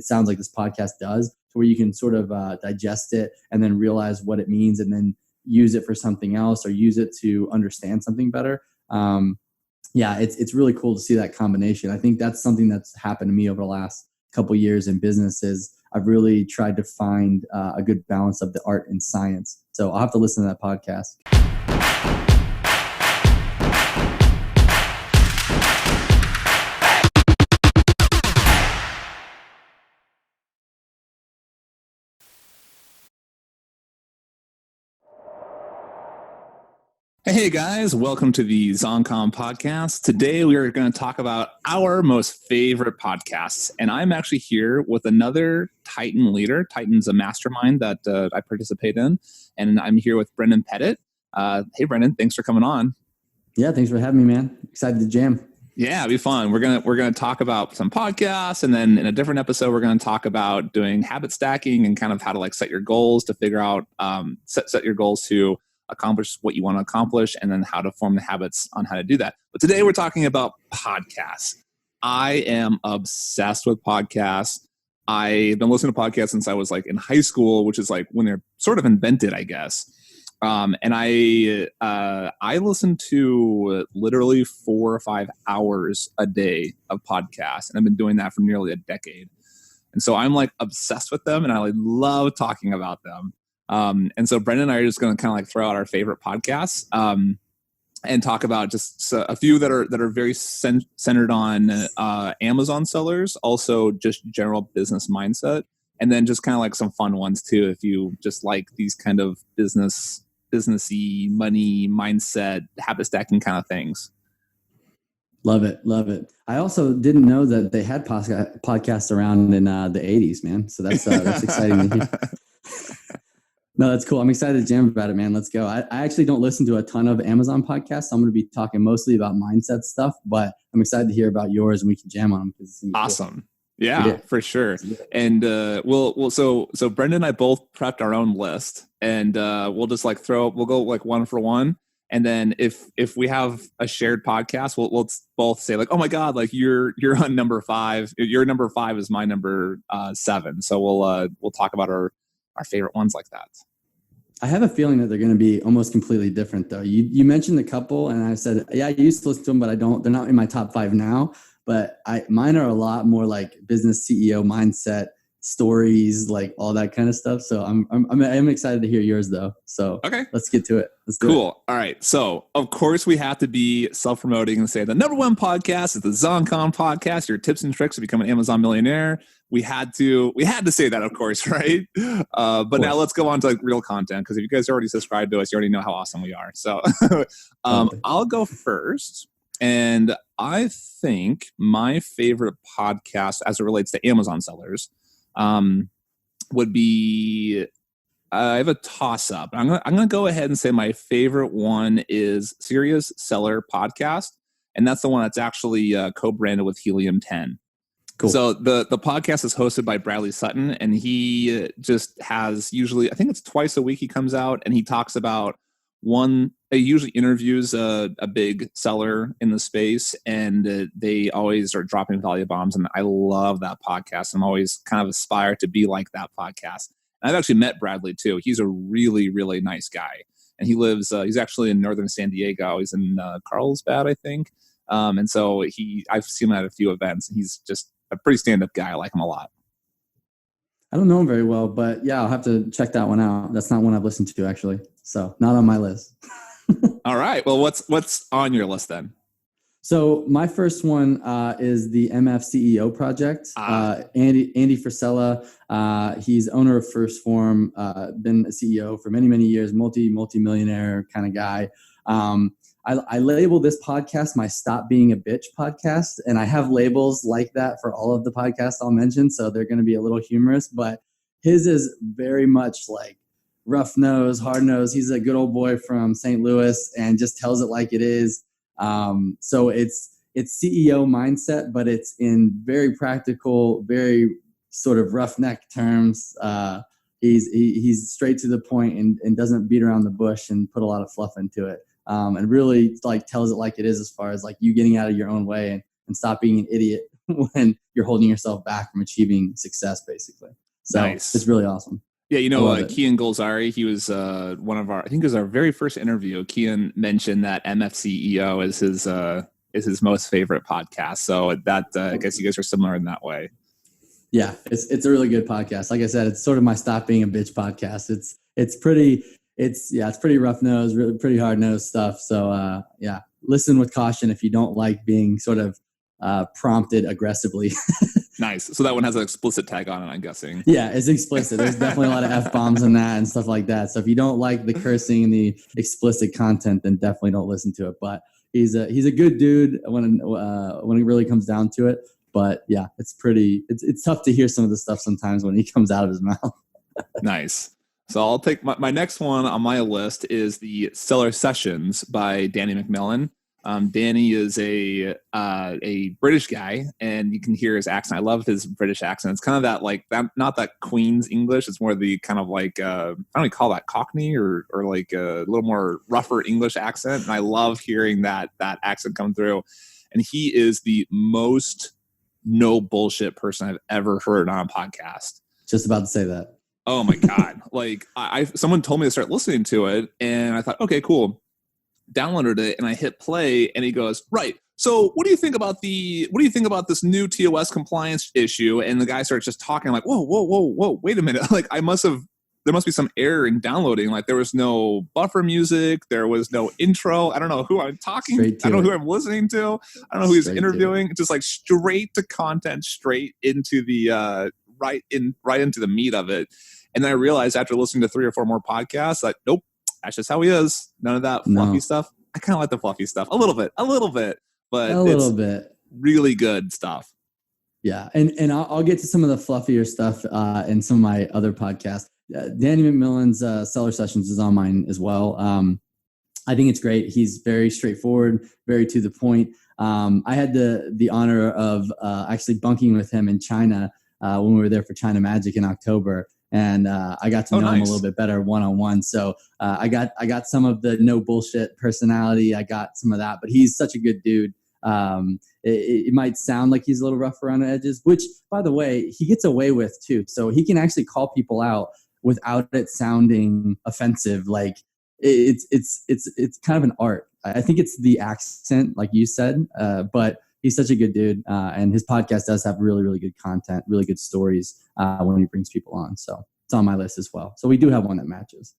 it sounds like this podcast does, to where you can sort of digest it and then realize what it means and then use it for something else or use it to understand something better. It's really cool to see that combination. I think that's something that's happened to me over the last couple of years in businesses. I've really tried to find a good balance of the art and science. So I'll have to listen to that podcast. Hey guys, welcome to the Zoncom podcast. Today we are going to talk about our most favorite podcasts. And I'm actually here with another Titan leader. Titan's a mastermind that I participate in. And I'm here with Brendan Pettit. Hey Brendan, thanks for coming on. Yeah, thanks for having me, man. Excited to jam. Yeah, it'll be fun. We're gonna talk about some podcasts, and then in a different episode, we're gonna talk about doing habit stacking and kind of how to like set your goals to figure out set your goals to accomplish what you want to accomplish, and then how to form the habits on how to do that. But today we're talking about podcasts. I am obsessed with podcasts. I've been listening to podcasts since I was like in high school, which is like when they're sort of invented, I guess. And I listen to literally 4 or 5 hours a day of podcasts, and I've been doing that for nearly a decade. And so I'm like obsessed with them, and I love talking about them. And so Brendan and I are just going to kind of like throw out our favorite podcasts and talk about just a few that are very centered on Amazon sellers, also just general business mindset, and then just kind of like some fun ones too, if you just like these kind of businessy, money mindset, habit stacking kind of things. Love it. I also didn't know that they had podcasts around in the 80s, man. So that's exciting to hear. No, that's cool. I'm excited to jam about it, man. Let's go. I actually don't listen to a ton of Amazon podcasts. So I'm going to be talking mostly about mindset stuff, but I'm excited to hear about yours and we can jam on them. Awesome. Cool. Yeah, for sure. And so Brendan and I both prepped our own list, and we'll just like we'll go like one for one. And then if we have a shared podcast, we'll both say like, oh my God, like you're on number 5. Your number 5 is my number 7. So we'll talk about our favorite ones like that. I have a feeling that they're going to be almost completely different, though. You mentioned a couple, and I said, yeah, I used to listen to them, but I don't. They're not in my top 5 now. But mine are a lot more like business CEO mindset stories, like all that kind of stuff. So I'm excited to hear yours, though. So okay, let's get to it. Let's do cool. It. All right. So of course we have to be self-promoting and say the number 1 podcast is the Zoncom podcast. Your tips and tricks to become an Amazon millionaire. We had to say that, of course, right? But now let's go on to like real content, because if you guys already subscribed to us, you already know how awesome we are. So I'll go first. And I think my favorite podcast as it relates to Amazon sellers would be, I have a toss up. I'm gonna go ahead and say my favorite one is Serious Seller Podcast. And that's the one that's actually co-branded with Helium 10. Cool. So the podcast is hosted by Bradley Sutton, and he just has usually, I think it's twice a week he comes out and he talks about he usually interviews a big seller in the space, and they always are dropping value bombs. And I love that podcast. I'm always kind of aspire to be like that podcast. And I've actually met Bradley too. He's a really, really nice guy. And he lives, he's actually in northern San Diego. He's in Carlsbad, I think. And so I've seen him at a few events, and he's just a pretty stand-up guy. I like him a lot. I don't know him very well, but yeah, I'll have to check that one out. That's not one I've listened to, actually. So not on my list. All right. Well, what's on your list then? So my first one is the MFCEO project. Andy Frisella, he's owner of First Form, been a CEO for many, many years, multi-millionaire kind of guy. I label this podcast my Stop Being a Bitch podcast, and I have labels like that for all of the podcasts I'll mention, so they're going to be a little humorous, but his is very much like rough nose, hard nose. He's a good old boy from St. Louis and just tells it like it is. So it's CEO mindset, but it's in very practical, very sort of roughneck terms. He's straight to the point and doesn't beat around the bush and put a lot of fluff into it. And really like tells it like it is, as far as like you getting out of your own way and stop being an idiot when you're holding yourself back from achieving success, basically. So nice. It's really awesome. Yeah, Kian Golzari, he was one of our, I think it was our very first interview. Kian mentioned that MFCEO is his most favorite podcast. So that I guess you guys are similar in that way. Yeah, it's a really good podcast. Like I said, it's sort of my Stop Being a Bitch podcast. It's pretty rough nosed, really pretty hard nosed stuff. So listen with caution if you don't like being sort of prompted aggressively. Nice. So that one has an explicit tag on it, I'm guessing. Yeah, it's explicit. There's definitely a lot of F-bombs in that and stuff like that. So if you don't like the cursing and the explicit content, then definitely don't listen to it. But he's a good dude when it really comes down to it. But yeah, it's tough to hear some of the stuff sometimes when he comes out of his mouth. Nice. So I'll take my next one on my list is the Seller Sessions by Danny McMillan. Danny is a British guy, and you can hear his accent. I love his British accent. It's kind of that not that Queen's English. It's more the kind of like I don't know, call that Cockney or like a little more rougher English accent. And I love hearing that accent come through. And he is the most no bullshit person I've ever heard on a podcast. Just about to say that. Oh my God. Like someone told me to start listening to it, and I thought, okay, cool. Downloaded it, and I hit play, and he goes, right. So what do you think about this new TOS compliance issue? And the guy starts just talking like, whoa, wait a minute. Like there must be some error in downloading. Like there was no buffer music. There was no intro. I don't know who I'm talking. I don't know who I'm listening to. I don't know who he's interviewing. Just like straight to content, straight into the, right into the meat of it. And then I realized after listening to 3 or 4 more podcasts that nope, that's just how he is. None of that fluffy stuff. I kind of like the fluffy stuff a little bit, but it's really good stuff. Yeah. And I'll get to some of the fluffier stuff in some of my other podcasts. Danny McMillan's Seller Sessions is on mine as well. I think it's great. He's very straightforward, very to the point. I had the honor of actually bunking with him in China when we were there for China Magic in October. And I got to know him a little bit better one-on-one. So I got some of the no bullshit personality. I got some of that, but he's such a good dude. It might sound like he's a little rough around the edges, which, by the way, he gets away with too. So he can actually call people out without it sounding offensive. Like it's kind of an art. I think it's the accent, like you said, but he's such a good dude, and his podcast does have really, really good content, really good stories when he brings people on. So it's on my list as well. So we do have one that matches.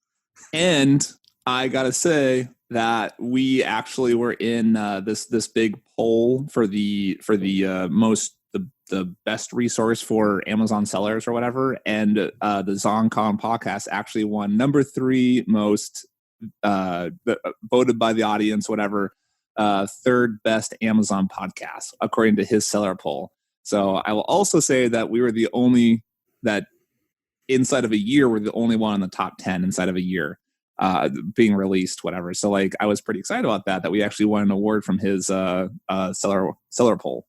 And I gotta say that we actually were in this big poll for the best resource for Amazon sellers or whatever, and the ZonCon podcast actually won number 3 most voted by the audience, whatever. 3rd best Amazon podcast according to his seller poll. So I will also say that we were the only that inside of a year we're the only one in the top 10 inside of a year being released, whatever. So like I was pretty excited about that we actually won an award from his seller poll.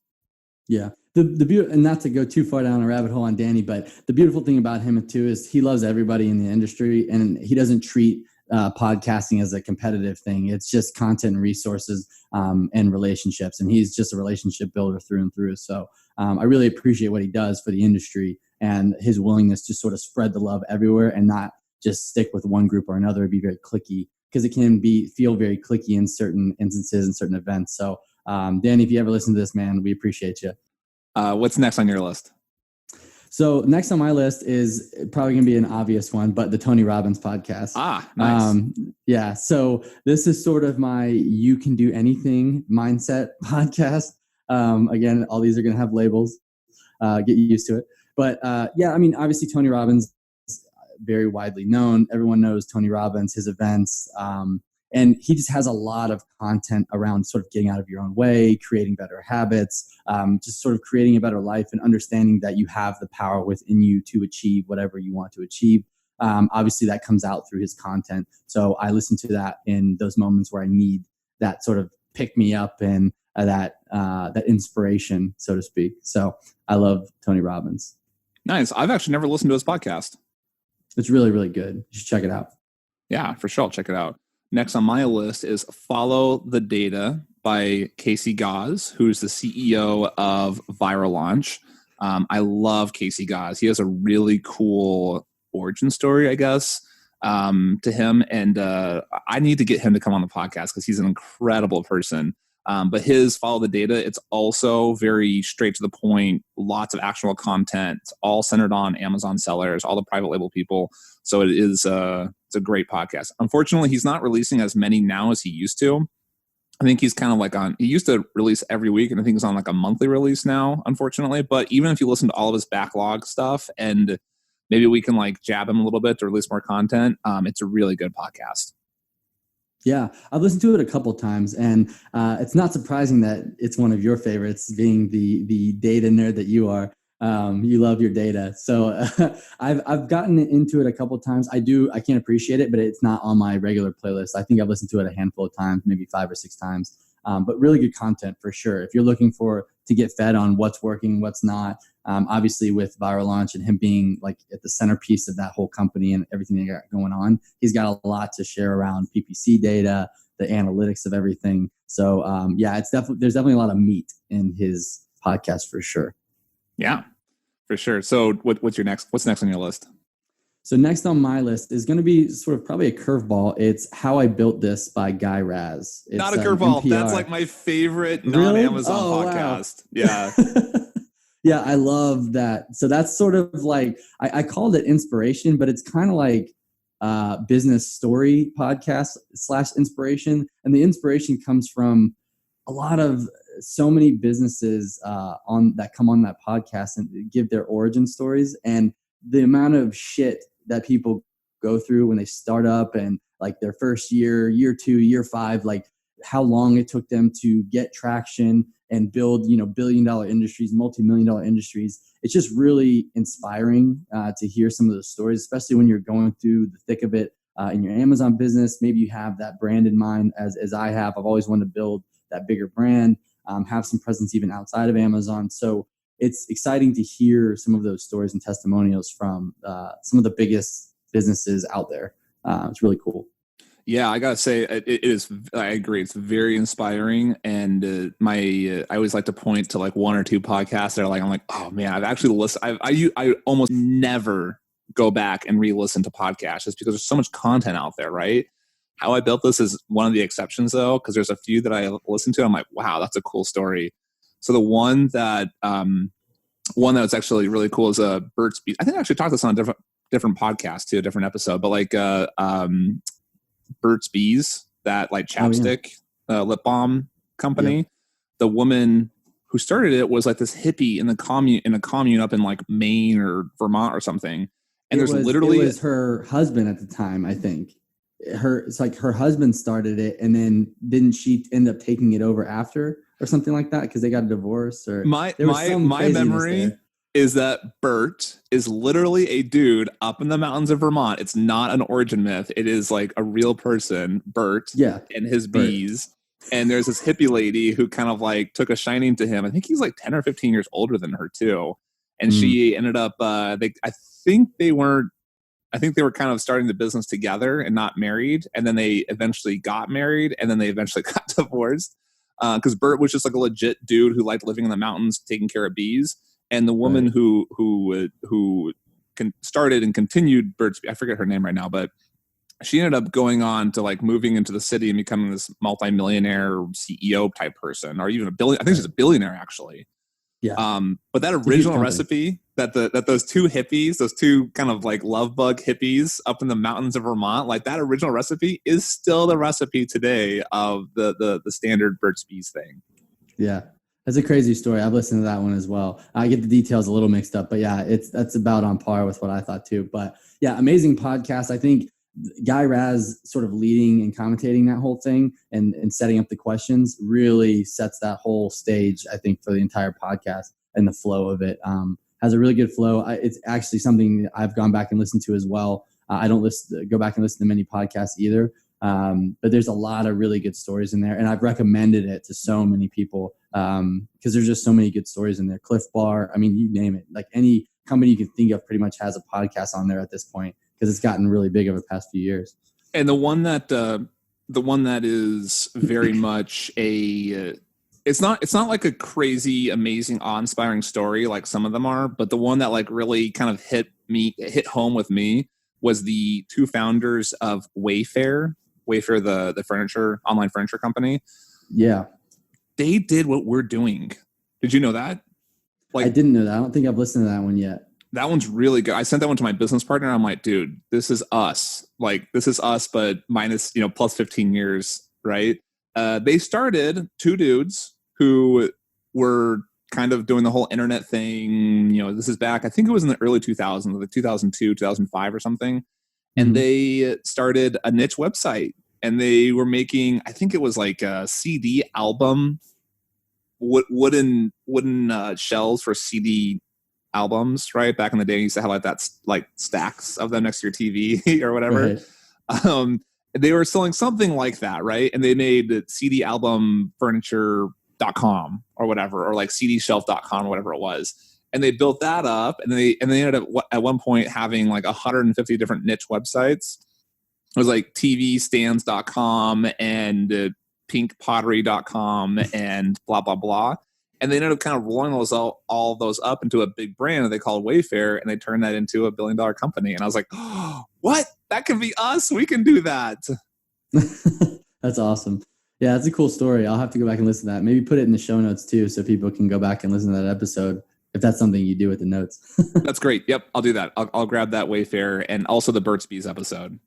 Yeah. And not to go too far down a rabbit hole on Danny, but the beautiful thing about him too is he loves everybody in the industry, and he doesn't treat podcasting as a competitive thing. It's just content and resources and relationships, and he's just a relationship builder through and through. So I really appreciate what he does for the industry and his willingness to sort of spread the love everywhere and not just stick with one group or another, be very cliquey, because it can feel very cliquey in certain instances and certain events. So Danny, if you ever listen to this, man, we appreciate you. What's next on your list? So next on my list is probably going to be an obvious one, but the Tony Robbins podcast. Nice. Yeah. So this is sort of my you can do anything mindset podcast. Again, all these are going to have labels. Get used to it. But yeah, I mean, obviously Tony Robbins is very widely known. Everyone knows Tony Robbins, his events. And he just has a lot of content around sort of getting out of your own way, creating better habits, just sort of creating a better life and understanding that you have the power within you to achieve whatever you want to achieve. Obviously, that comes out through his content. So I listen to that in those moments where I need that sort of pick me up and that inspiration, so to speak. So I love Tony Robbins. Nice. I've actually never listened to his podcast. It's really, really good. You should check it out. Yeah, for sure. I'll check it out. Next on my list is Follow the Data by Casey Gauss, who's the CEO of Viral Launch. I love Casey Gauss. He has a really cool origin story, I guess, to him. And I need to get him to come on the podcast because he's an incredible person. But his Follow the Data, it's also very straight to the point, lots of actionable content. It's all centered on Amazon sellers, all the private label people. So it's a great podcast. Unfortunately, he's not releasing as many now as he used to. I think he's kind of like he used to release every week, and I think he's on like a monthly release now, unfortunately. But even if you listen to all of his backlog stuff, and maybe we can like jab him a little bit to release more content, it's a really good podcast. Yeah, I've listened to it a couple times, and it's not surprising that it's one of your favorites, being the data nerd that you are. You love your data. So I've gotten into it a couple times. I can't appreciate it, but it's not on my regular playlist. I think I've listened to it a handful of times, maybe 5 or 6 times. But really good content for sure. If you're looking to get fed on what's working, what's not, obviously with Viral Launch and him being like at the centerpiece of that whole company and everything they got going on, he's got a lot to share around PPC data, the analytics of everything. So there's definitely a lot of meat in his podcast for sure. Yeah, for sure. So what's next on your list? So next on my list is going to be sort of probably a curveball. It's How I Built This by Guy Raz. It's not a curveball. That's like my favorite non-Amazon podcast. Wow. Yeah. Yeah, I love that. So that's sort of like, I called it inspiration, but it's kind of like business story podcast / inspiration. And the inspiration comes from so many businesses that come on that podcast and give their origin stories, and the amount of shit that people go through when they start up and like their first year 2, year 5, like how long it took them to get traction and build, billion-dollar industries, multi-million-dollar industries. It's just really inspiring to hear some of those stories, especially when you're going through the thick of it in your Amazon business. Maybe you have that brand in mind, as I have. I've always wanted to build that bigger brand, have some presence even outside of Amazon. So it's exciting to hear some of those stories and testimonials from some of the biggest businesses out there. It's really cool. Yeah, I gotta say, it is. I agree. It's very inspiring, and I always like to point to like 1 or 2 podcasts that are like, I'm like, oh man, I've actually listened. I almost never go back and re-listen to podcasts just because there's so much content out there, right? How I Built This is one of the exceptions though, because there's a few that I listen to. I'm like, wow, that's a cool story. So the one that was actually really cool is Burt's Bees. I think I actually talked this on a different podcast too, a different episode, but like Burt's Bees, that like chapstick lip balm company. Yeah. The woman who started it was like this hippie in a commune up in like Maine or Vermont or something. And it was her husband at the time, I think. It's like her husband started it, and then didn't she end up taking it over after or something like that because they got a divorce? Or my memory is that Burt is literally a dude up in the mountains of Vermont. It's not an origin myth. It is like a real person, Burt, and his bees. And there's this hippie lady who kind of like took a shining to him. I think he's like 10 or 15 years older than her too. And she ended up, I think they were kind of starting the business together and not married. And then they eventually got married, and then they eventually got divorced. Because Burt was just like a legit dude who liked living in the mountains, taking care of bees. And the woman who started and continued Burt's, I forget her name right now, but she ended up going on to like moving into the city and becoming this multi-millionaire CEO type person, or even I think she's a billionaire actually. Yeah. But that original recipe that those 2 hippies, those 2 kind of like love bug hippies up in the mountains of Vermont, like that original recipe is still the recipe today of the standard Burt's Bees thing. Yeah. That's a crazy story. I've listened to that one as well. I get the details a little mixed up, but yeah, that's about on par with what I thought too. But yeah, amazing podcast. I think Guy Raz sort of leading and commentating that whole thing and setting up the questions really sets that whole stage, I think, for the entire podcast and the flow of it. Has a really good flow. It's actually something I've gone back and listened to as well. I don't go back and listen to many podcasts either. But there's a lot of really good stories in there, and I've recommended it to so many people because there's just so many good stories in there. Cliff Bar, I mean, you name it. Like any company you can think of pretty much has a podcast on there at this point because it's gotten really big over the past few years. And the one that the the one that is very much a it's not like a crazy, amazing, awe-inspiring story like some of them are, but the one that like really kind of hit home with me was the two founders of Wayfair, the furniture, online furniture company. Yeah. They did what we're doing. Did you know that? Like, I didn't know that. I don't think I've listened to that one yet. That one's really good. I sent that one to my business partner. I'm like, dude, this is us. Like, this is us, but minus, plus 15 years, right? They started two dudes who were kind of doing the whole internet thing. This is back, I think it was in the early 2000s, like 2002, 2005 or something. And they started a niche website, and they were making, I think it was like a CD album, wooden shells for CD albums, right? Back in the day, you used to have like that, like stacks of them next to your TV or whatever. Right. They were selling something like that, right? And they made CD album furniture.com or whatever, or like cdshelf.com, whatever it was. And they built that up, and they ended up at one point having like 150 different niche websites. It was like tvstands.com and pinkpottery.com and blah, blah, blah. And they ended up kind of rolling all those up into a big brand that they called Wayfair, and they turned that into $1 billion company. And I was like, oh, what? That can be us. We can do that. That's awesome. Yeah, that's a cool story. I'll have to go back and listen to that. Maybe put it in the show notes too, so people can go back and listen to that episode, if that's something you do with the notes. That's great. Yep, I'll do that. I'll grab that Wayfair and also the Burt's Bees episode.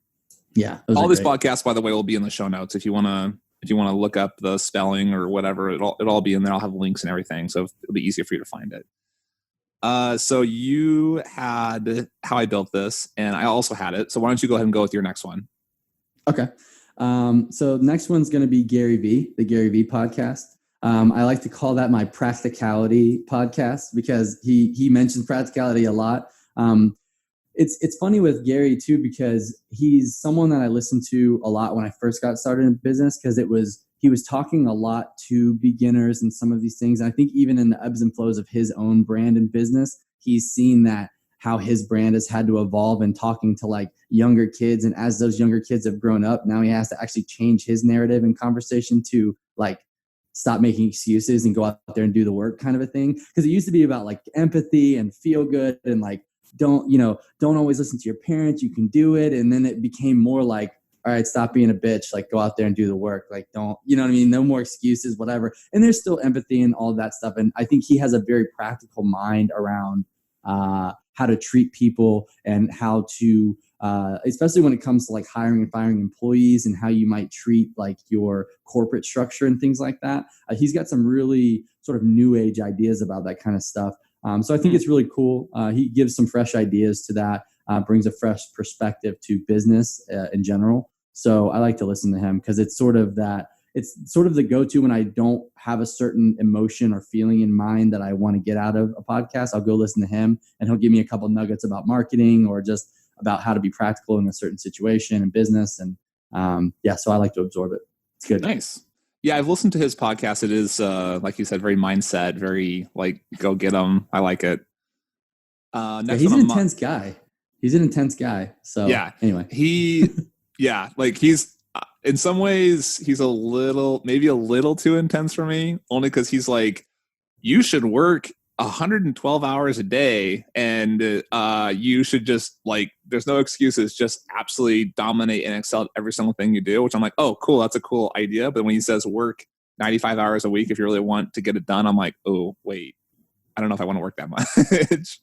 Yeah. All this podcast, by the way, will be in the show notes. If you want to look up the spelling or whatever, it'll all be in there. I'll have links and everything, so it'll be easier for you to find it. So you had How I Built This, and I also had it. So why don't you go ahead and go with your next one? Okay. So next one's going to be GaryVee, the GaryVee podcast. I like to call that my practicality podcast because he mentions practicality a lot. It's funny with Gary too, because he's someone that I listened to a lot when I first got started in business, because he was talking a lot to beginners and some of these things. And I think even in the ebbs and flows of his own brand and business, he's seen that how his brand has had to evolve and talking to like younger kids. And as those younger kids have grown up, now he has to actually change his narrative and conversation to like stop making excuses and go out there and do the work kind of a thing. Because it used to be about like empathy and feel good and like, don't always listen to your parents, you can do it. And then it became more like, all right, stop being a bitch, like go out there and do the work. Like don't, you know what I mean? No more excuses, whatever. And there's still empathy and all of that stuff. And I think he has a very practical mind around how to treat people and how to, especially when it comes to like hiring and firing employees and how you might treat like your corporate structure and things like that. He's got some really sort of new age ideas about that kind of stuff. So I think it's really cool. He gives some fresh ideas to that, brings a fresh perspective to business in general. So I like to listen to him because it's sort of the go-to when I don't have a certain emotion or feeling in mind that I want to get out of a podcast. I'll go listen to him and he'll give me a couple nuggets about marketing or just about how to be practical in a certain situation in business. And so I like to absorb it. It's good. Nice. Yeah, I've listened to his podcast. It is, like you said, very mindset, very like go get them. I like it. He's an intense guy. He's an intense guy. So yeah. Anyway, like he's in some ways he's maybe a little too intense for me. Only because he's like, you should work 112 hours a day, and you should just like, there's no excuses, just absolutely dominate and excel at every single thing you do, which I'm like, oh, cool, that's a cool idea. But when he says work 95 hours a week if you really want to get it done, I'm like, oh, wait, I don't know if I want to work that much.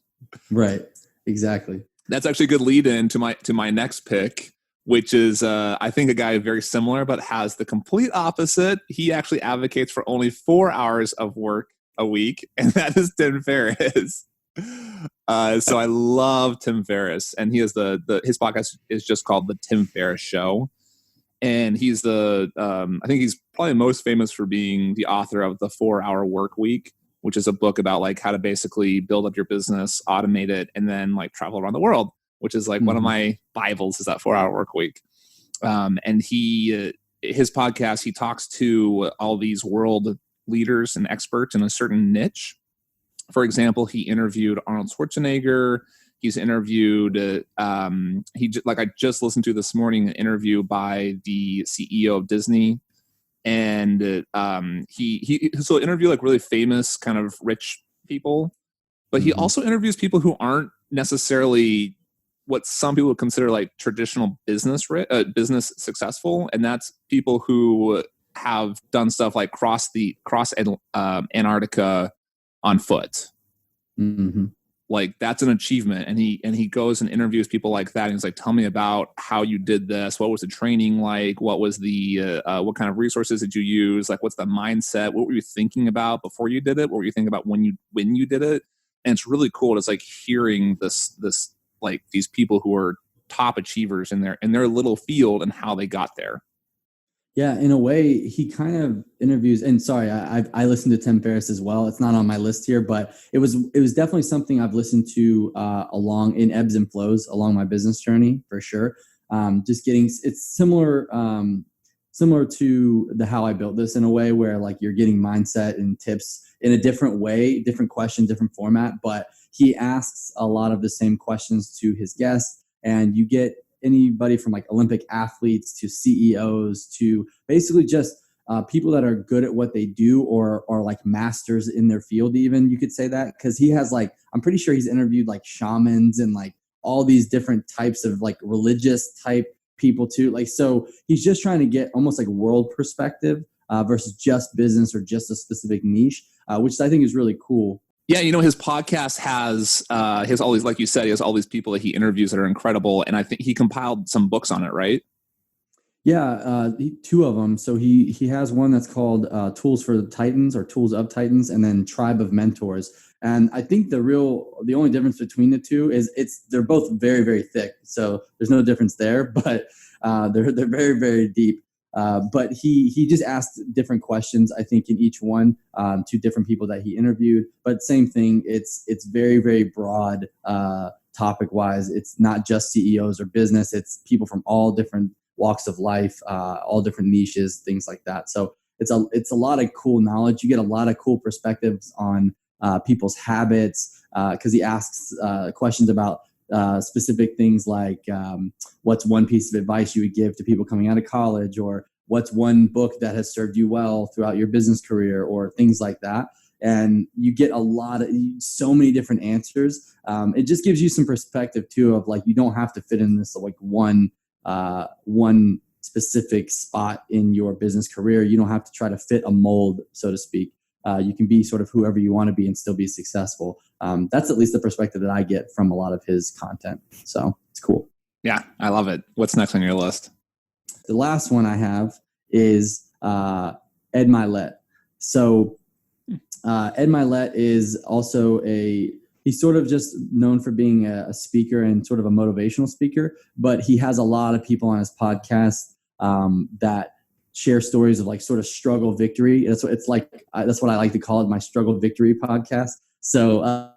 Right. Exactly. That's actually a good lead in to my next pick, which is, I think, a guy very similar, but has the complete opposite. He actually advocates for only 4 hours of work a week, and that is Tim Ferriss. So I love Tim Ferriss, and he has his podcast is just called The Tim Ferriss Show, and he's I think he's probably most famous for being the author of The 4 Hour Work Week, which is a book about like how to basically build up your business, automate it, and then like travel around the world, which is like one of my Bibles is that 4 Hour Work Week. And his podcast, he talks to all these world leaders and experts in a certain niche. For example, he interviewed Arnold Schwarzenegger. He's interviewed. I just listened to this morning an interview by the CEO of Disney, and he'll interview like really famous kind of rich people, but he also interviews people who aren't necessarily what some people would consider like traditional business successful, and that's people who have done stuff like cross Antarctica on foot. Mm-hmm. Like that's an achievement, and he goes and interviews people like that, and he's like, tell me about how you did this. What was the training like? What was the what kind of resources did you use? Like, what's the mindset? What were you thinking about before you did it? What were you thinking about when you did it? And it's really cool. It's like hearing this like these people who are top achievers in their little field and how they got there. Yeah, in a way, he kind of interviews. And sorry, I listened to Tim Ferriss as well. It's not on my list here, but it was definitely something I've listened to along in ebbs and flows along my business journey for sure. It's similar to the How I Built This in a way where like you're getting mindset and tips in a different way, different question, different format. But he asks a lot of the same questions to his guests, and you get anybody from like Olympic athletes to CEOs to basically just people that are good at what they do or are like masters in their field. Even you could say that, because he has like, I'm pretty sure he's interviewed like shamans and like all these different types of like religious type people too. Like, so he's just trying to get almost like world perspective versus just business or just a specific niche, which I think is really cool. Yeah, his podcast has all these, like you said, he has all these people that he interviews that are incredible, and I think he compiled some books on it, right? Yeah, two of them. So he has one that's called Tools for the Titans or Tools of Titans, and then Tribe of Mentors. And I think the only difference between the two is they're both very, very thick. So there's no difference there, but they're very, very deep. But he just asked different questions, I think, in each one to different people that he interviewed. But same thing, it's very, very broad topic wise. It's not just CEOs or business. It's people from all different walks of life, all different niches, things like that. So it's a lot of cool knowledge. You get a lot of cool perspectives on people's habits because he asks questions about specific things like what's one piece of advice you would give to people coming out of college, or what's one book that has served you well throughout your business career, or things like that. And you get so many different answers. It just gives you some perspective too of like, you don't have to fit in this like one specific spot in your business career. You don't have to try to fit a mold, so to speak. You can be sort of whoever you want to be and still be successful. That's at least the perspective that I get from a lot of his content. So it's cool. Yeah, I love it. What's next on your list? The last one I have is Ed Mylett. So Ed Mylett is also he's sort of just known for being a speaker and sort of a motivational speaker, but he has a lot of people on his podcast that share stories of like sort of struggle victory. That's what I like to call it, my struggle victory podcast. So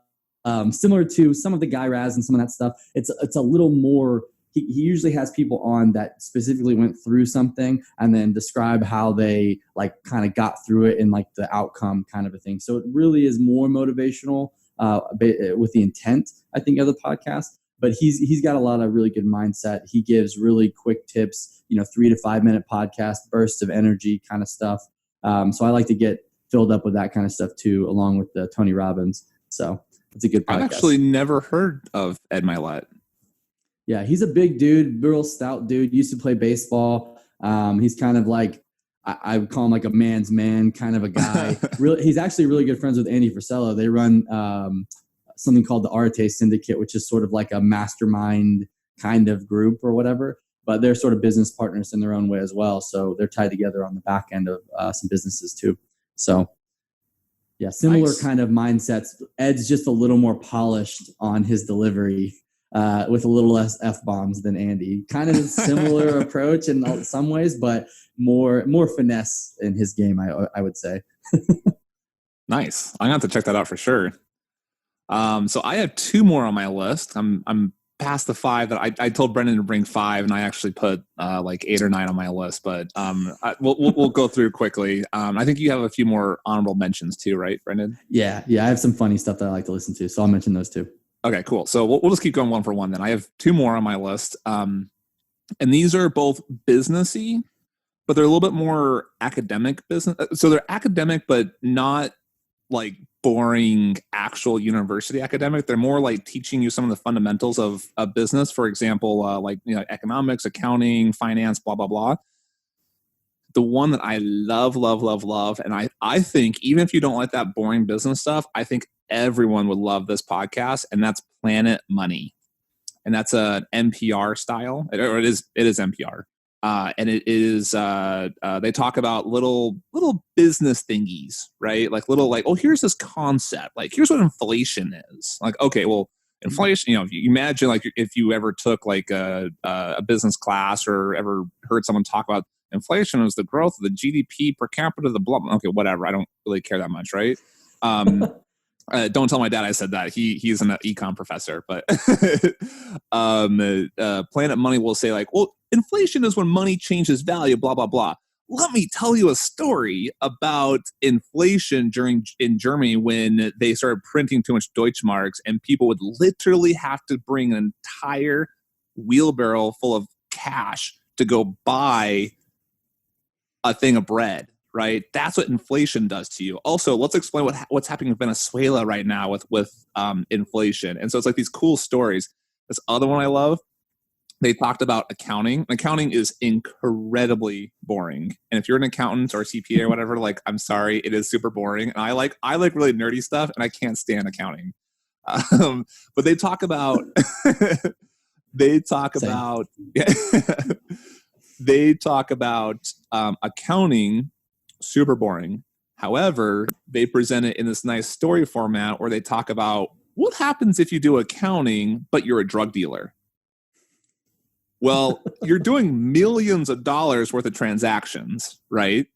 similar to some of the Guy Raz and some of that stuff, it's a little more. He usually has people on that specifically went through something and then describe how they like kind of got through it and like the outcome kind of a thing. So it really is more motivational with the intent, I think, of the podcast. But he's got a lot of really good mindset. He gives really quick tips, 3 to 5 minute podcast, bursts of energy kind of stuff. So I like to get filled up with that kind of stuff too, along with Tony Robbins. So it's a good podcast. I've actually never heard of Ed Mylett. Yeah, he's a big dude, real stout dude. Used to play baseball. He's kind of like, I would call him like a man's man kind of a guy. He's actually really good friends with Andy Frisella. They run something called the Arte Syndicate, which is sort of like a mastermind kind of group or whatever. But they're sort of business partners in their own way as well. So they're tied together on the back end of some businesses too. So yeah, similar kind of mindsets. Ed's just a little more polished on his delivery. With a little less F-bombs than Andy. Kind of a similar approach in some ways, but more finesse in his game, I would say. Nice. I'm going to have to check that out for sure. So I have 2 more on my list. I'm past the 5 that I told Brendan to bring 5, and I actually put like 8 or 9 on my list, but we'll go through quickly. I think you have a few more honorable mentions too, right, Brendan? Yeah. I have some funny stuff that I like to listen to, so I'll mention those too. Okay, cool. So we'll just keep going one for one then. I have two more on my list. And these are both businessy, but they're a little bit more academic business. So they're academic, but not like boring actual university academic. They're more like teaching you some of the fundamentals of business. For example, like, you know, economics, accounting, finance, blah, blah, blah. The one that I love, and I think even if you don't like that boring business stuff, I think everyone would love this podcast, and that's Planet Money. And that's a NPR style, or it is NPR. And it is, they talk about little business thingies, right? Like oh, here's this concept. Like, here's what inflation is. Like, okay, well, inflation, you know, if you imagine like if you ever took like a business class or ever heard someone talk about inflation is the growth of the GDP per capita, the blah, okay, whatever. I don't really care that much, right? Don't tell my dad I said that. He's an econ professor, but Planet Money will say like, well, inflation is when money changes value, blah, blah, blah. Let me tell you a story about inflation in Germany when they started printing too much Deutschmarks and people would literally have to bring an entire wheelbarrow full of cash to go buy a thing of bread, right? That's what inflation does to you. Also, let's explain what's happening in Venezuela right now with inflation. And so it's like these cool stories. This other one I love, they talked about accounting. Accounting is incredibly boring. And if you're an accountant or a CPA or whatever, like, I'm sorry, it is super boring. And I like really nerdy stuff, and I can't stand accounting. But they talk about accounting, super boring. However, they present it in this nice story format where they talk about what happens if you do accounting, but you're a drug dealer. Well, you're doing millions of dollars worth of transactions, right?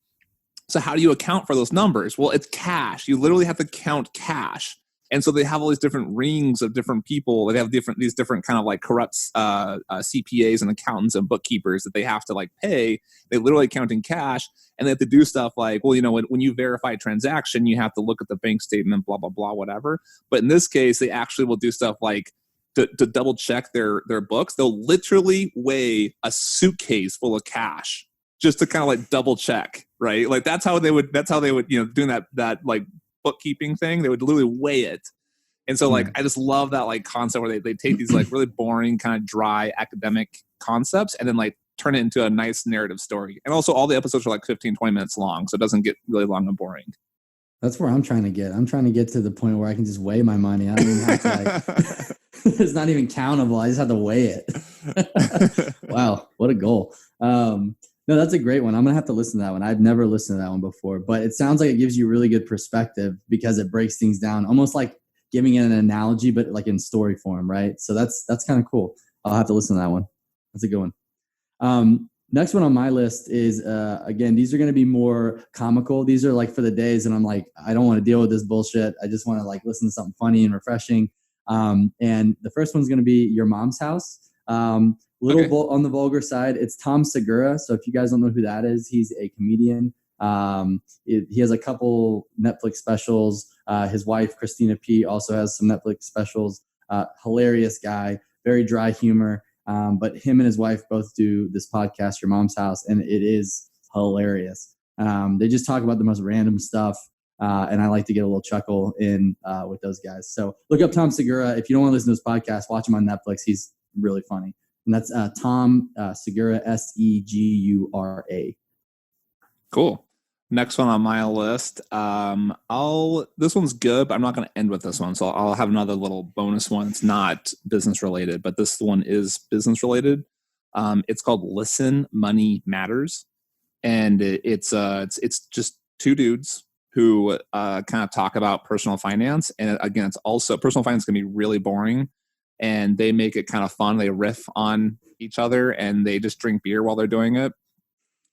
So how do you account for those numbers? Well, it's cash. You literally have to count cash. And so they have all these different rings of different people. They have these different kind of like corrupt CPAs and accountants and bookkeepers that they have to like pay. They literally count in cash, and they have to do stuff like, well, you know, when you verify a transaction, you have to look at the bank statement, blah, blah, blah, whatever. But in this case, they actually will do stuff like to double check their books. They'll literally weigh a suitcase full of cash just to kind of like double check, right? Like that's how they would, you know, doing that like bookkeeping thing, they would literally weigh it. And so like I just love that like concept where they take these like really boring kind of dry academic concepts and then like turn it into a nice narrative story. And also all the episodes are like 15-20 minutes long, so it doesn't get really long and boring. That's where I'm trying to get. I'm trying to get to the point where I can just weigh my money. I don't even have to like it's not even countable. I just have to weigh it. Wow, what a goal. No, that's a great one. I'm going to have to listen to that one. I've never listened to that one before, but it sounds like it gives you really good perspective because it breaks things down, almost like giving it an analogy, but like in story form, right? So that's kind of cool. I'll have to listen to that one. That's a good one. Next one on my list is, again, these are going to be more comical. These are like for the days and I'm like, I don't want to deal with this bullshit. I just want to like listen to something funny and refreshing. And the first one's going to be Your Mom's House. On the vulgar side, it's Tom Segura. So if you guys don't know who that is, he's a comedian. He has a couple Netflix specials. His wife, Christina P., also has some Netflix specials. Hilarious guy, very dry humor. But him and his wife both do this podcast, Your Mom's House, and it is hilarious. They just talk about the most random stuff. And I like to get a little chuckle in with those guys. So look up Tom Segura. If you don't want to listen to his podcast, watch him on Netflix. He's really funny. And that's Tom Segura, Segura. Cool. Next one on my list. This one's good, but I'm not going to end with this one. So I'll have another little bonus one. It's not business related, but this one is business related. It's called Listen, Money Matters. And it's just two dudes who kind of talk about personal finance. And again, it's also personal finance can be really boring. And they make it kind of fun. They riff on each other and they just drink beer while they're doing it.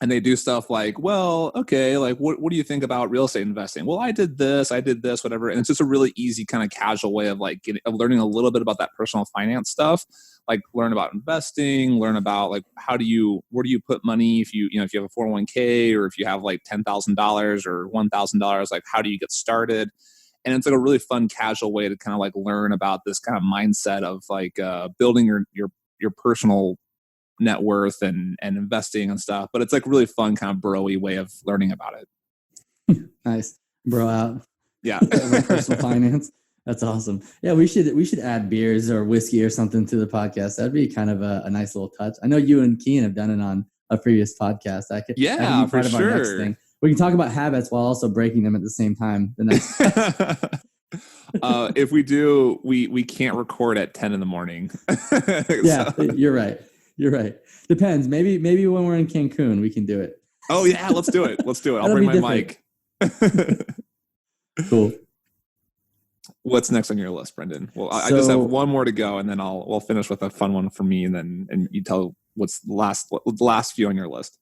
And they do stuff like, well, okay, like what do you think about real estate investing? Well, I did this, whatever. And it's just a really easy kind of casual way of like of learning a little bit about that personal finance stuff. Like learn about investing, learn about like where do you put money if you have a 401k or if you have like $10,000 or $1,000, like how do you get started? And it's like a really fun, casual way to kind of like learn about this kind of mindset of like building your personal net worth and investing and stuff. But it's like really fun, kind of bro-y way of learning about it. Nice. Bro out. Yeah. Personal finance. That's awesome. Yeah, we should add beers or whiskey or something to the podcast. That'd be kind of a nice little touch. I know you and Keen have done it on a previous podcast. That could be part for of sure. Our next thing. We can talk about habits while also breaking them at the same time. The next. If we do, we can't record at 10 in the morning. Yeah, you're right. Depends. Maybe when we're in Cancun, we can do it. Oh yeah, let's do it. I'll bring my mic. Cool. What's next on your list, Brendan? Well, I just have one more to go, and then we'll finish with a fun one for me, and you tell what's the last few on your list.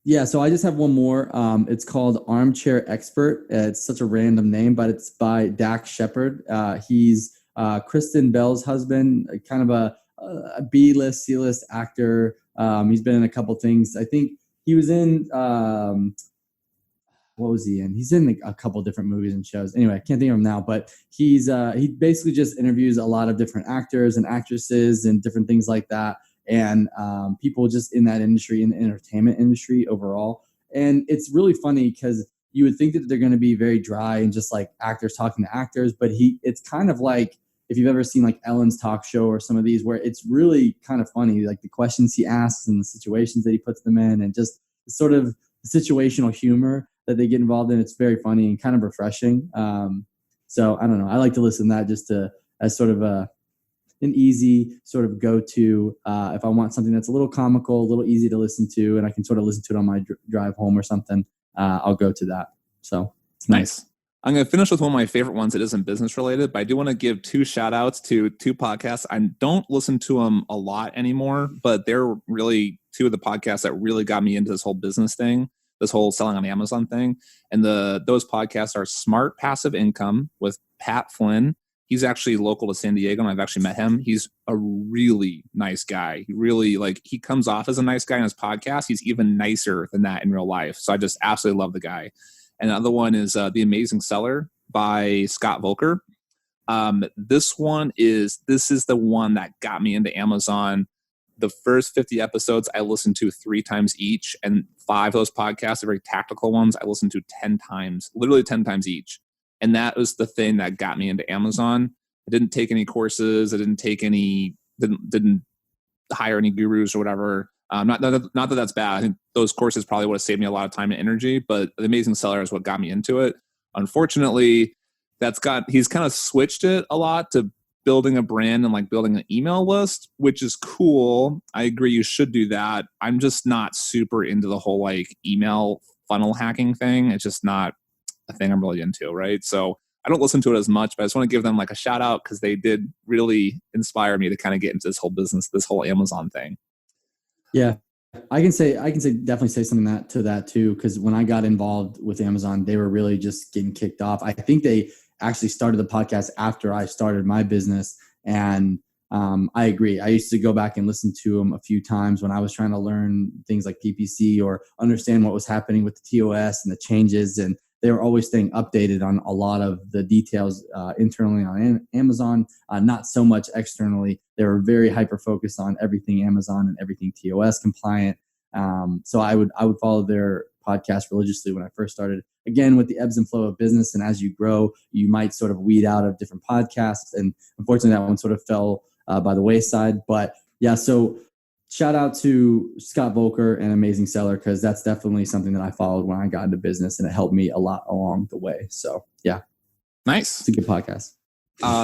Yeah, so I just have one more. It's called Armchair Expert. It's such a random name, but it's by Dax Shepard. He's Kristen Bell's husband, kind of a B-list, C-list actor. He's been in a couple things. I think he was in what was he in? He's in a couple different movies and shows. Anyway, I can't think of him now, but he basically just interviews a lot of different actors and actresses and different things like that. And people just in that industry, in the entertainment industry overall. And it's really funny because you would think that they're going to be very dry and just like actors talking to actors, but it's kind of like, if you've ever seen like Ellen's talk show or some of these, where it's really kind of funny, like the questions he asks and the situations that he puts them in, and just sort of situational humor that they get involved in. It's very funny and kind of refreshing. So I don't know. I like to listen to that just as sort of an easy sort of go-to if I want something that's a little comical, a little easy to listen to, and I can sort of listen to it on my drive home or something. I'll go to that. So it's nice. I'm going to finish with one of my favorite ones that isn't business related, but I do want to give 2 shout outs to 2 podcasts. I don't listen to them a lot anymore, but they're really 2 of the podcasts that really got me into this whole business thing, this whole selling on Amazon thing. And those podcasts are Smart Passive Income with Pat Flynn. He's actually local to San Diego, and I've actually met him. He's a really nice guy. He really, he comes off as a nice guy in his podcast. He's even nicer than that in real life. So I just absolutely love the guy. And the other one is The Amazing Seller by Scott Voelker. This is the one that got me into Amazon. The first 50 episodes I listened to 3 times each, and 5 of those podcasts, the very tactical ones, I listened to 10 times, literally 10 times each. And that was the thing that got me into Amazon. I didn't take any courses. I didn't hire any gurus or whatever. Not that that's bad. I think those courses probably would have saved me a lot of time and energy, but The Amazing Seller is what got me into it. Unfortunately, he's kind of switched it a lot to building a brand and building an email list, which is cool. I agree you should do that. I'm just not super into the whole email funnel hacking thing. It's just not a thing I'm really into, right? So I don't listen to it as much, but I just want to give them a shout out because they did really inspire me to kind of get into this whole business, this whole Amazon thing. Yeah, I can definitely say something to that too, because when I got involved with Amazon, they were really just getting kicked off. I think they actually started the podcast after I started my business, and I agree. I used to go back and listen to them a few times when I was trying to learn things like PPC or understand what was happening with the TOS and the changes, and they were always staying updated on a lot of the details internally on Amazon, not so much externally. They were very hyper-focused on everything Amazon and everything TOS compliant. So I would follow their podcast religiously when I first started. Again, with the ebbs and flow of business, and as you grow, you might sort of weed out of different podcasts. And unfortunately, that one sort of fell by the wayside. But yeah, so shout out to Scott Voelker and Amazing Seller, because that's definitely something that I followed when I got into business, and it helped me a lot along the way. So yeah. Nice. It's a good podcast.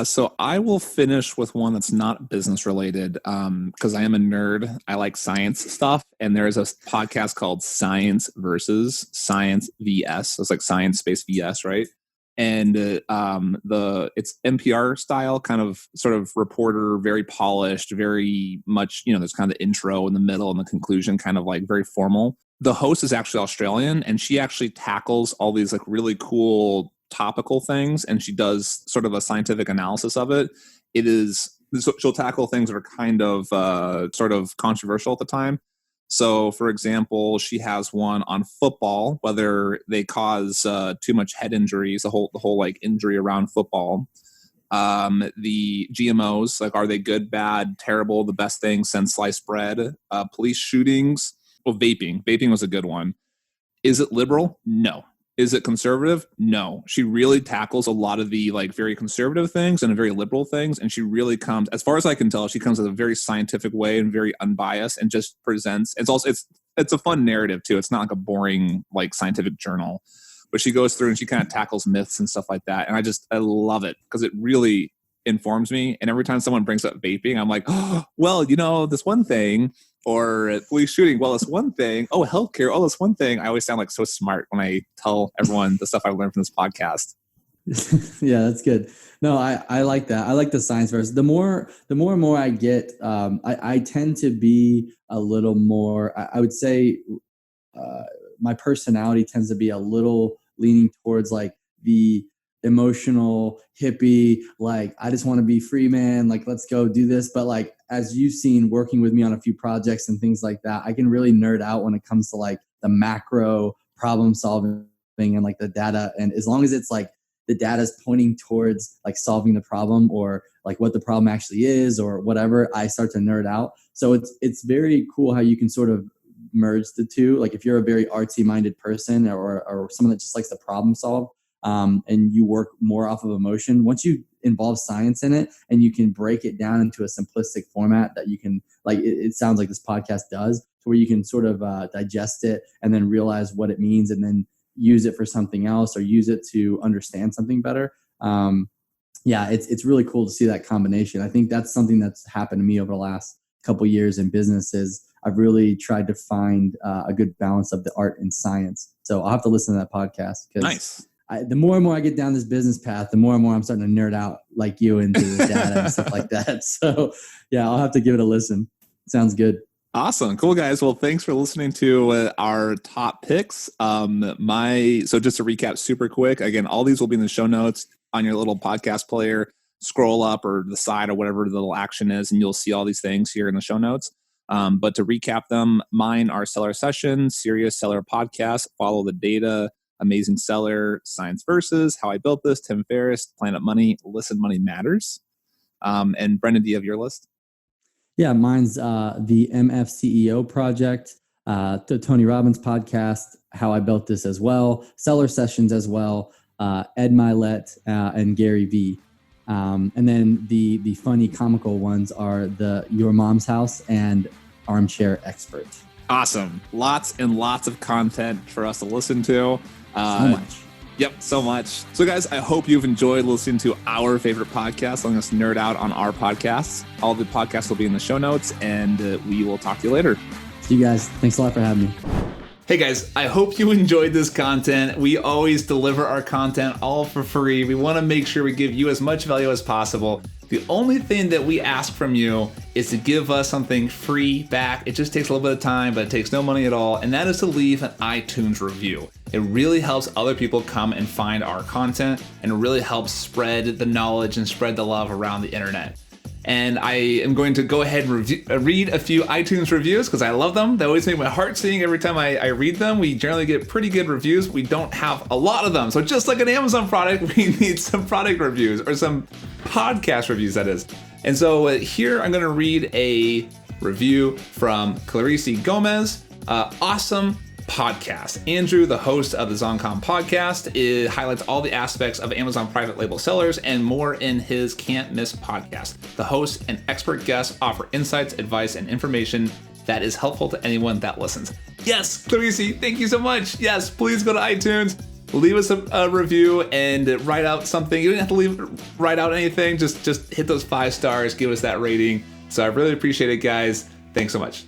So I will finish with one that's not business related because I am a nerd. I like science stuff. And there is a podcast called Science versus Science VS. So it's like science space VS, right? And it's NPR style, kind of sort of reporter, very polished, very much, there's kind of the intro in the middle and the conclusion, kind of very formal. The host is actually Australian, and she actually tackles all these really cool topical things, and she does sort of a scientific analysis of it. She'll tackle things that are kind of sort of controversial at the time, So, for example, she has one on football, whether they cause too much head injuries, the whole like injury around football. The GMOs, like, are they good, bad, terrible, the best thing since sliced bread? Police shootings. Well, vaping was a good one. Is it liberal? No. Is it conservative? No. She really tackles a lot of the like very conservative things and very liberal things, and she really comes, as far as I can tell, she comes in a very scientific way and very unbiased, and just presents. It's a fun narrative too. It's not like a boring like scientific journal, but she goes through and she kind of tackles myths and stuff like that, and I love it because it really informs me. And every time someone brings up vaping, I'm like, oh, well, this one thing. Or police shooting, well, it's one thing. Oh, healthcare, oh, it's one thing. I always sound like so smart when I tell everyone the stuff I learned from this podcast. Yeah, that's good. No, I like that. I like the science verse. The more and more I get, I tend to be a little more, I would say my personality tends to be a little leaning towards like the emotional hippie, like I just want to be free, man, like let's go do this. But like, as you've seen working with me on a few projects and things like that, I can really nerd out when it comes to like the macro problem solving and like the data. And as long as it's like the data is pointing towards like solving the problem or like what the problem actually is or whatever, I start to nerd out. So it's very cool how you can sort of merge the two. Like if you're a very artsy minded person or someone that just likes to problem solve, and you work more off of emotion, once you involve science in it and you can break it down into a simplistic format that you can, like it sounds like this podcast does, to where you can sort of digest it and then realize what it means and then use it for something else or use it to understand something better. Yeah, it's really cool to see that combination. I think that's something that's happened to me over the last couple of years in businesses. I've really tried to find a good balance of the art and science. So I'll have to listen to that podcast. Nice. The more and more I get down this business path, the more and more I'm starting to nerd out like you into the data and stuff like that. So yeah, I'll have to give it a listen. Sounds good. Awesome. Cool, guys. Well, thanks for listening to our top picks. So just to recap super quick, again, all these will be in the show notes on your little podcast player. Scroll up or the side or whatever the little action is, and you'll see all these things here in the show notes. But to recap them, mine are Seller Sessions, Serious Seller Podcast, Follow the Data, Amazing Seller, Science Versus, How I Built This, Tim Ferriss, Planet Money, Listen Money Matters. And Brendan, do you have your list? Yeah, mine's the MFCEO project, the Tony Robbins podcast, How I Built This as well, Seller Sessions as well, Ed Mylett and GaryVee. And then the funny comical ones are the Your Mom's House and Armchair Expert. Awesome. Lots and lots of content for us to listen to. So much. Yep, so much. So guys, I hope you've enjoyed listening to our favorite podcast, letting us nerd out on our podcasts. All the podcasts will be in the show notes, and we will talk to you later. See you guys. Thanks a lot for having me. Hey guys, I hope you enjoyed this content. We always deliver our content all for free. We want to make sure we give you as much value as possible. The only thing that we ask from you is to give us something free back. It just takes a little bit of time, but it takes no money at all. And that is to leave an iTunes review. It really helps other people come and find our content, and it really helps spread the knowledge and spread the love around the internet. And I am going to go ahead and read a few iTunes reviews because I love them. They always make my heart sing every time I read them. We generally get pretty good reviews. We don't have a lot of them. So just like an Amazon product, we need some product reviews or some podcast reviews, that is. And so here I'm going to read a review from Clarice Gomez. Awesome podcast. Andrew, the host of the ZonCon podcast, highlights all the aspects of Amazon private label sellers and more in his Can't Miss podcast. The host and expert guests offer insights, advice, and information that is helpful to anyone that listens. Yes, Clarice, thank you so much. Yes, please go to iTunes, leave us a review, and write out something. You don't have to write out anything. Just hit those 5 stars, give us that rating. So I really appreciate it, guys. Thanks so much.